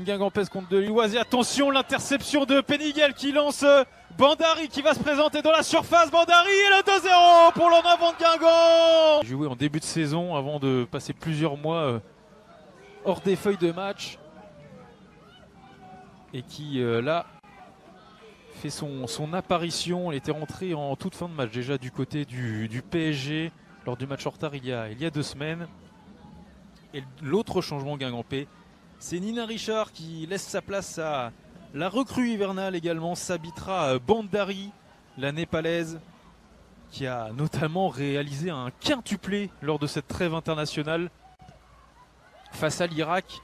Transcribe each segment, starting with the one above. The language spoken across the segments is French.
Guingampès contre de Lilloise. Et attention, l'interception de Peniguel qui lance Bandari qui va se présenter dans la surface. Bandari et le 2-0 pour l'en avant de Guingamp. Joué en début de saison avant de passer plusieurs mois hors des feuilles de match. Et qui là fait son apparition. Il était rentré en toute fin de match déjà du côté du PSG lors du match en retard il y a 2 semaines. Et l'autre changement guingampais, c'est Nina Richard qui laisse sa place à la recrue hivernale également, Sabitra Bandari, la népalaise, qui a notamment réalisé un quintuplé lors de cette trêve internationale face à l'Irak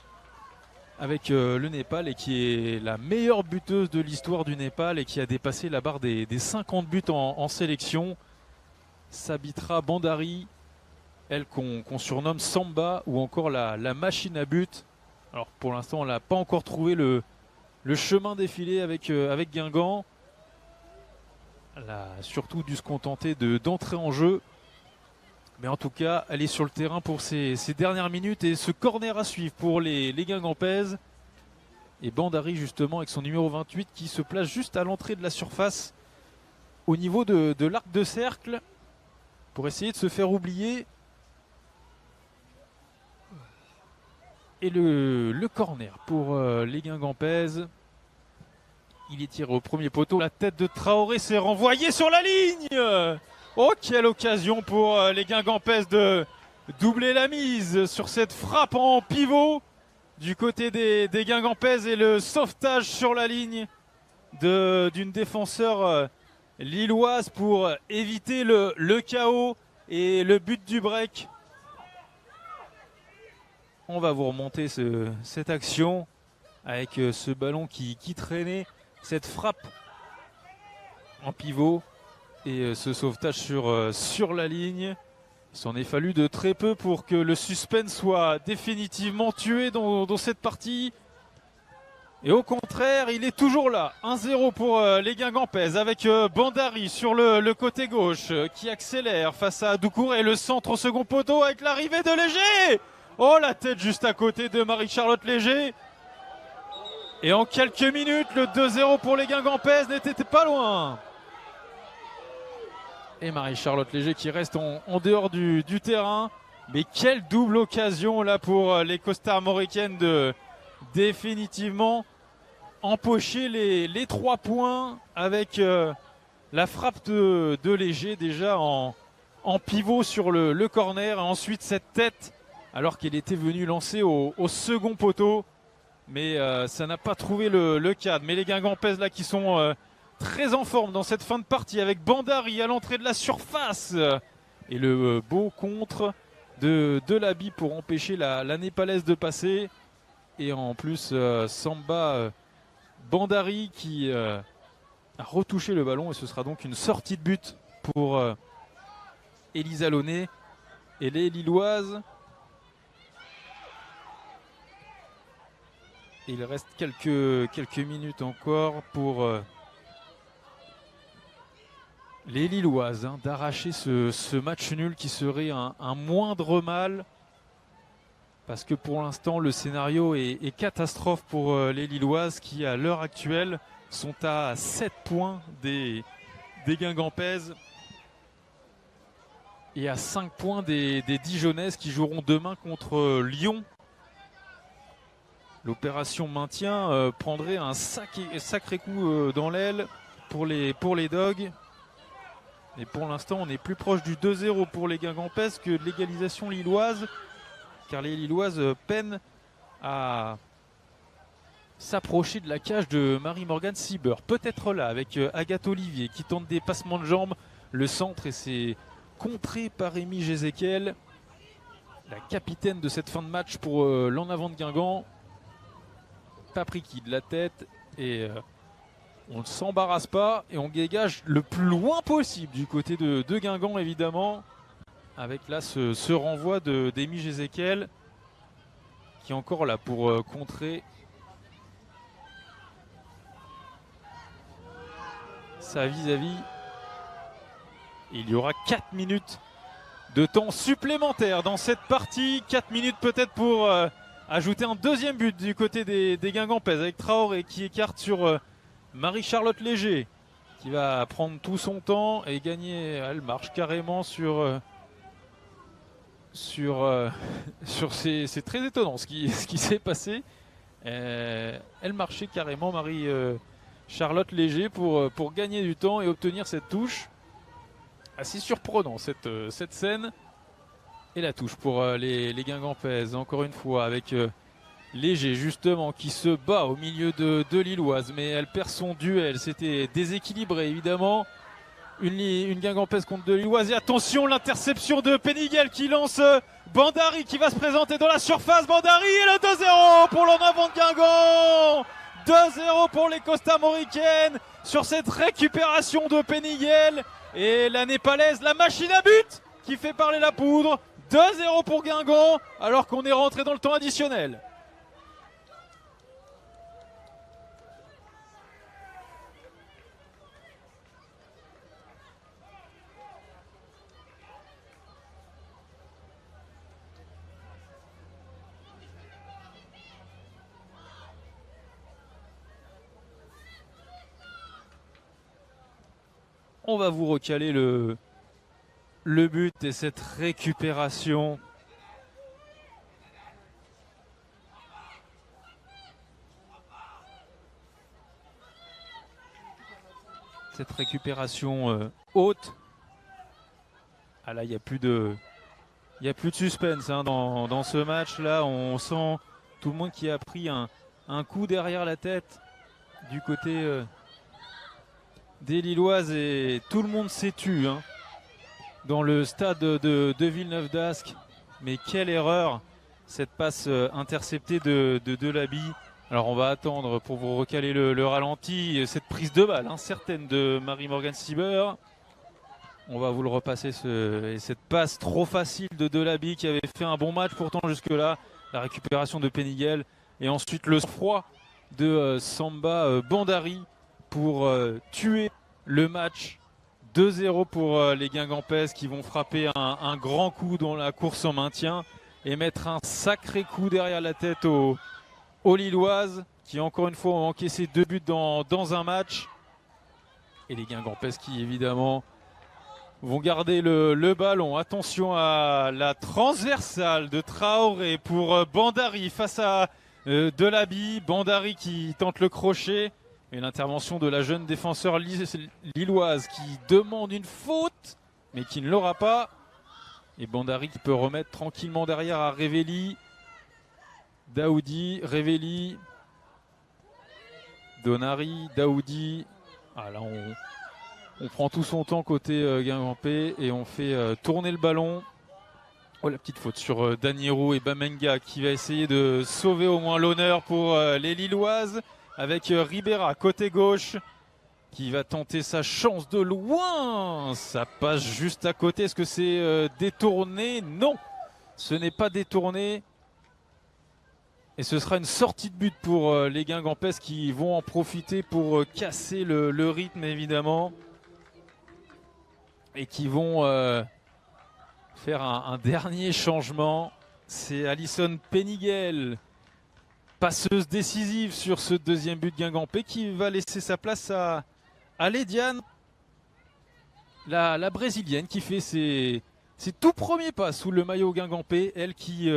avec le Népal, et qui est la meilleure buteuse de l'histoire du Népal et qui a dépassé la barre des 50 buts en sélection. Sabitra Bandari, elle qu'on surnomme Samba ou encore la machine à but. Alors pour l'instant, on n'a pas encore trouvé le chemin défilé avec Guingamp. Elle a surtout dû se contenter d'entrer en jeu. Mais en tout cas, elle est sur le terrain pour ces dernières minutes. Et ce corner à suivre pour les Guingampaises. Et Bandari justement avec son numéro 28 qui se place juste à l'entrée de la surface au niveau de l'arc de cercle pour essayer de se faire oublier. Et le corner pour les Guingampaises. Il est tiré au premier poteau. La tête de Traoré s'est renvoyée sur la ligne. Oh, quelle occasion pour les Guingampaises de doubler la mise sur cette frappe en pivot du côté des Guingampaises, et le sauvetage sur la ligne d'une défenseur lilloise pour éviter le chaos et le but du break. On va vous remonter cette action avec ce ballon qui traînait, cette frappe en pivot et ce sauvetage sur la ligne. Il s'en est fallu de très peu pour que le suspense soit définitivement tué dans cette partie. Et au contraire, il est toujours là. 1-0 pour les Guingampaises avec Bandari sur le côté gauche qui accélère face à Doucouré. Et le centre au second poteau avec l'arrivée de Léger. Oh, la tête juste à côté de Marie-Charlotte Léger. Et en quelques minutes, le 2-0 pour les Guingampaises n'était pas loin. Et Marie-Charlotte Léger qui reste en dehors du terrain. Mais quelle double occasion là pour les costarmoricaines de définitivement empocher les 3 points avec la frappe de Léger déjà en pivot sur le corner. Et ensuite cette tête, alors qu'elle était venue lancer au second poteau. Mais ça n'a pas trouvé le cadre. Mais les Guingampaises là qui sont très en forme dans cette fin de partie avec Bandari à l'entrée de la surface. Et le beau contre de Labi pour empêcher la népalaise de passer. Et en plus Samba Bandari qui a retouché le ballon. Et ce sera donc une sortie de but pour Elisa Launay et les Lilloises. Et il reste quelques minutes encore pour les Lilloises d'arracher ce match nul qui serait un moindre mal. Parce que pour l'instant, le scénario est catastrophe pour les Lilloises qui, à l'heure actuelle, sont à 7 points des Guingampaises et à 5 points des Dijonnaises qui joueront demain contre Lyon. L'opération maintien prendrait un sacré coup dans l'aile pour les Dogs. Et pour l'instant, on est plus proche du 2-0 pour les Guingampaises que de l'égalisation lilloise. Car les Lilloises peinent à s'approcher de la cage de Marie-Morgane Sieber. Peut-être là avec Agathe Olivier qui tente des passements de jambes. Le centre, et c'est contré par Amy Jézéquel, la capitaine de cette fin de match pour l'en avant de Guingamp. Papriki de la tête et on ne s'embarrasse pas et on dégage le plus loin possible du côté de Guingamp évidemment, avec là ce renvoi d'Amy Jézéquel qui est encore là pour contrer sa vis-à-vis. Il y aura 4 minutes de temps supplémentaire dans cette partie, 4 minutes peut-être pour ajouter un deuxième but du côté des Guingampaises avec Traoré qui écarte sur Marie-Charlotte Léger qui va prendre tout son temps et gagner. Elle marche carrément sur c'est très étonnant ce qui s'est passé. Elle marchait carrément Marie-Charlotte Léger pour gagner du temps et obtenir cette touche. Assez surprenant cette scène. Et la touche pour les Guingampaises, encore une fois, avec Léger justement qui se bat au milieu de Lilloise, mais elle perd son duel. C'était déséquilibré évidemment. Une Guingampaise contre de Lilloise. Et attention, l'interception de Peniguel qui lance Bandari qui va se présenter dans la surface. Bandari et le 2-0 pour l'en avant de Guingamp. 2-0 pour les Costamoricaines sur cette récupération de Peniguel. Et la Népalaise, la machine à but qui fait parler la poudre. 2-0 pour Guingamp alors qu'on est rentré dans le temps additionnel. On va vous recaler le but et cette récupération. Cette récupération haute. Ah là, il n'y a plus de suspense hein, dans ce match-là. On sent tout le monde qui a pris un coup derrière la tête du côté des Lilloises et tout le monde s'est tu hein, dans le stade de Villeneuve-d'Ascq. Mais quelle erreur, cette passe interceptée de Delaby. Alors on va attendre pour vous recaler le ralenti, cette prise de balle certaine de Marie-Morgane Sieber. On va vous le repasser, cette passe trop facile de Delaby qui avait fait un bon match pourtant jusque-là. La récupération de Peniguel et ensuite le froid de Samba Bandari pour tuer le match. 2-0 pour les Guingampaises qui vont frapper un grand coup dans la course en maintien et mettre un sacré coup derrière la tête aux Lilloises qui encore une fois ont encaissé 2 buts dans un match. Et les Guingampaises qui évidemment vont garder le ballon. Attention à la transversale de Traoré pour Bandari face à Delaby. Bandari qui tente le crochet. Et l'intervention de la jeune défenseur lilloise qui demande une faute, mais qui ne l'aura pas. Et Bandari qui peut remettre tranquillement derrière à Revelli. Daoudi, Revelli. Donari, Daoudi. Ah là on prend tout son temps côté Guingampais et on fait tourner le ballon. Oh la petite faute sur Daniro et Bamenga qui va essayer de sauver au moins l'honneur pour les Lilloises. Avec Ribera côté gauche qui va tenter sa chance de loin. Ça passe juste à côté. Est-ce que c'est détourné? Non, ce n'est pas détourné. Et ce sera une sortie de but pour les Guingampaises qui vont en profiter pour casser le rythme évidemment. Et qui vont faire un dernier changement. C'est Alison Peniguel, passeuse décisive sur ce deuxième but Guingampais, qui va laisser sa place à Lédiane, la brésilienne qui fait ses tout premiers pas sous le maillot Guingampais. Elle qui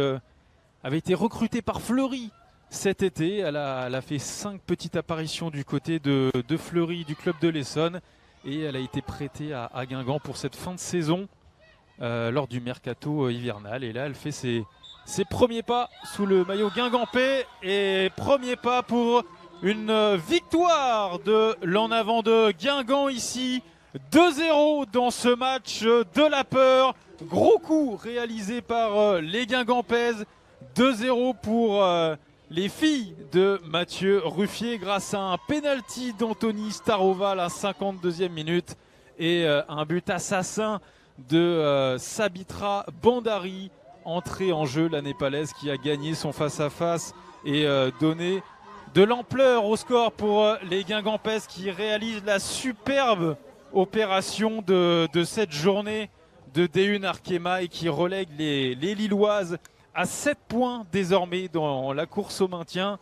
avait été recrutée par Fleury cet été. Elle a fait 5 petites apparitions du côté de Fleury, du club de l'Essonne. Et elle a été prêtée à Guingamp pour cette fin de saison lors du mercato hivernal. Et là, elle fait ses premiers pas sous le maillot guingampais et premier pas pour une victoire de l'en avant de Guingamp ici. 2-0 dans ce match de la peur. Gros coup réalisé par les Guingampaises. 2-0 pour les filles de Mathieu Ruffier grâce à un penalty d'Anthony Staroval à la 52e minute et un but assassin de Sabitra Bandari. Entrée en jeu, la Népalaise qui a gagné son face-à-face et donné de l'ampleur au score pour les Guingampaises qui réalisent la superbe opération de cette journée de D1 Arkema et qui relègue les Lilloises à 7 points désormais dans la course au maintien.